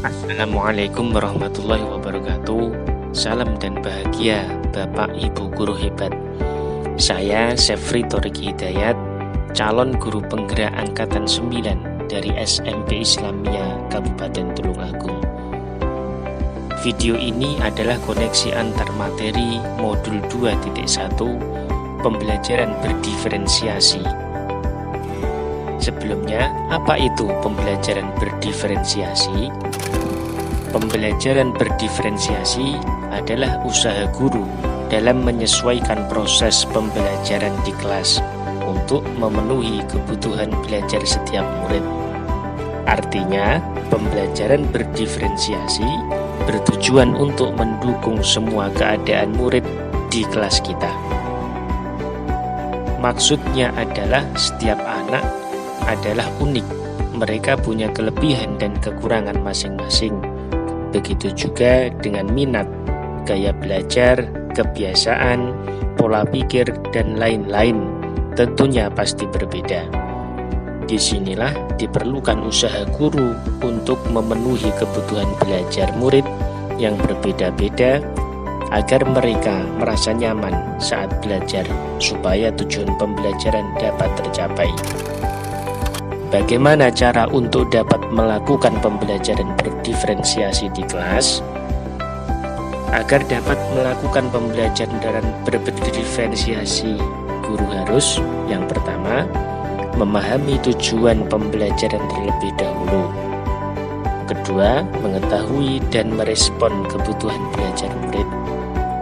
Assalamualaikum warahmatullahi wabarakatuh. Salam dan bahagia Bapak Ibu guru hebat. Saya Syefri Thorik Hidayat, calon guru penggerak angkatan 9 dari SMP Islamia Kabupaten Tulungagung. Video ini adalah koneksi antar materi modul 2.1 pembelajaran berdiferensiasi. Sebelumnya, apa itu pembelajaran berdiferensiasi? Pembelajaran berdiferensiasi adalah usaha guru dalam menyesuaikan proses pembelajaran di kelas untuk memenuhi kebutuhan belajar setiap murid. Artinya, pembelajaran berdiferensiasi bertujuan untuk mendukung semua keadaan murid di kelas kita. Maksudnya adalah setiap anak adalah unik, mereka punya kelebihan dan kekurangan masing-masing. Begitu juga dengan minat, gaya belajar, kebiasaan, pola pikir, dan lain-lain tentunya pasti berbeda. Disinilah diperlukan usaha guru untuk memenuhi kebutuhan belajar murid yang berbeda-beda agar mereka merasa nyaman saat belajar supaya tujuan pembelajaran dapat tercapai. Bagaimana cara untuk dapat melakukan pembelajaran berdiferensiasi di kelas? Agar dapat melakukan pembelajaran berdiferensiasi, guru harus yang pertama memahami tujuan pembelajaran terlebih dahulu. Kedua, mengetahui dan merespon kebutuhan belajar murid.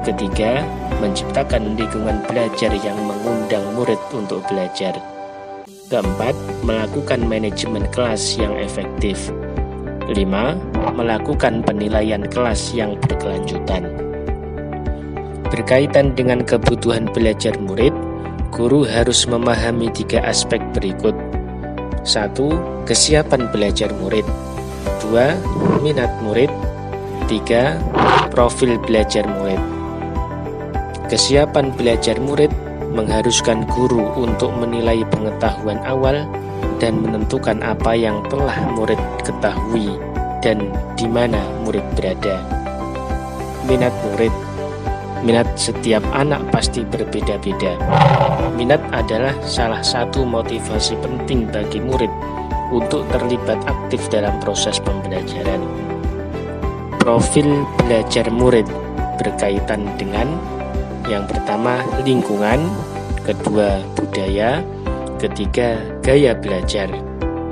Ketiga, menciptakan lingkungan belajar yang mengundang murid untuk belajar. Keempat, melakukan manajemen kelas yang efektif. 5. Melakukan penilaian kelas yang berkelanjutan. Berkaitan dengan kebutuhan belajar murid, guru harus memahami 3 aspek berikut. 1. Kesiapan belajar murid. 2. Minat murid. 3. Profil belajar murid. Kesiapan belajar murid mengharuskan guru untuk menilai pengetahuan awal dan menentukan apa yang telah murid ketahui dan di mana murid berada. Minat murid. Minat setiap anak pasti berbeda-beda. Minat adalah salah satu motivasi penting bagi murid untuk terlibat aktif dalam proses pembelajaran. Profil belajar murid berkaitan dengan yang pertama lingkungan, kedua budaya, ketiga gaya belajar,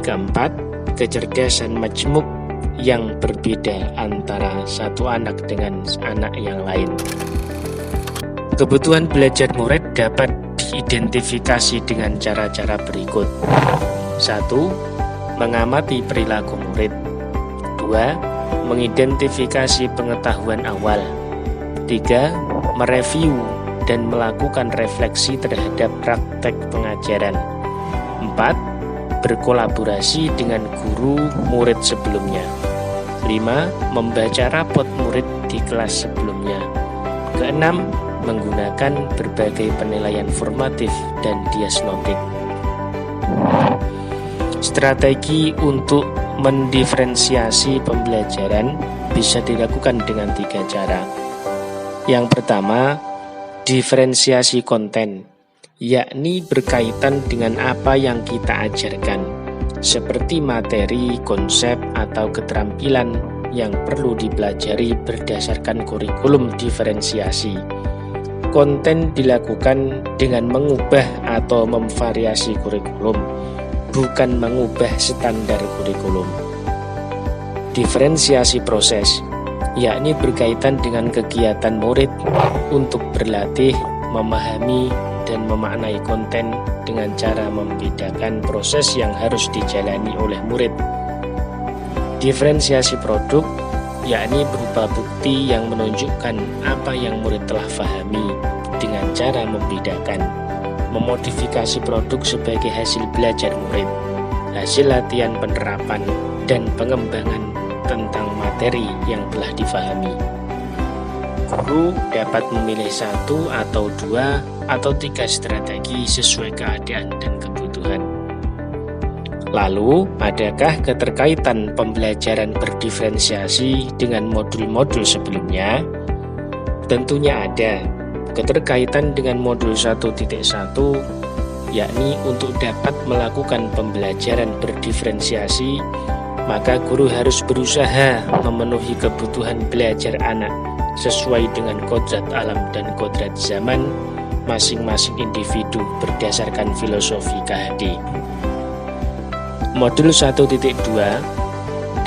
keempat kecerdasan majmuk yang berbeda antara satu anak dengan anak yang lain. Kebutuhan belajar murid dapat diidentifikasi dengan cara-cara berikut. 1. Mengamati perilaku murid. 2. Mengidentifikasi pengetahuan awal. 3. Mereview dan melakukan refleksi terhadap praktek pengajaran. 4. Berkolaborasi dengan guru murid sebelumnya. 5. Membaca rapot murid di kelas sebelumnya. Keenam, menggunakan berbagai penilaian formatif dan diagnostik. Strategi untuk mendiferensiasi pembelajaran bisa dilakukan dengan 3 cara. Yang pertama, diferensiasi konten, yakni berkaitan dengan apa yang kita ajarkan, seperti materi, konsep, atau keterampilan yang perlu dipelajari berdasarkan kurikulum diferensiasi. Konten dilakukan dengan mengubah atau memvariasi kurikulum, bukan mengubah standar kurikulum. Diferensiasi proses, yakni berkaitan dengan kegiatan murid untuk berlatih, memahami, dan memaknai konten dengan cara membedakan proses yang harus dijalani oleh murid. Diferensiasi produk, yakni berupa bukti yang menunjukkan apa yang murid telah pahami dengan cara membedakan. Memodifikasi produk sebagai hasil belajar murid, hasil latihan penerapan, dan pengembangan tentang materi yang telah difahami. Guru dapat memilih 1 atau 2 atau 3 strategi sesuai keadaan dan kebutuhan. Lalu, adakah keterkaitan pembelajaran berdiferensiasi dengan modul-modul sebelumnya? Tentunya ada. Keterkaitan dengan modul 1.1, yakni untuk dapat melakukan pembelajaran berdiferensiasi, maka guru harus berusaha memenuhi kebutuhan belajar anak sesuai dengan kodrat alam dan kodrat zaman masing-masing individu berdasarkan filosofi KHD. Modul 1.2,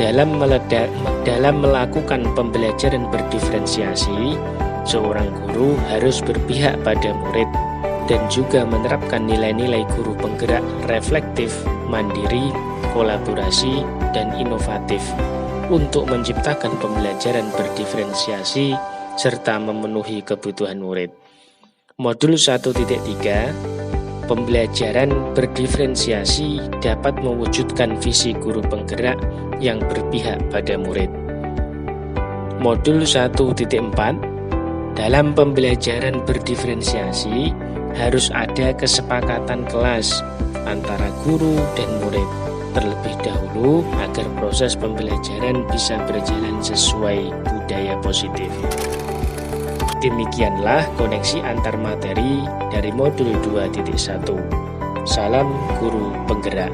dalam melakukan pembelajaran berdiferensiasi, seorang guru harus berpihak pada murid dan juga menerapkan nilai-nilai guru penggerak reflektif, mandiri, kolaborasi, dan inovatif untuk menciptakan pembelajaran berdiferensiasi serta memenuhi kebutuhan murid. Modul 1.3, pembelajaran berdiferensiasi dapat mewujudkan visi guru penggerak yang berpihak pada murid. Modul 1.4, dalam pembelajaran berdiferensiasi harus ada kesepakatan kelas antara guru dan murid terlebih dahulu agar proses pembelajaran bisa berjalan sesuai budaya positif. Demikianlah koneksi antar materi dari modul 2.1. Salam guru penggerak.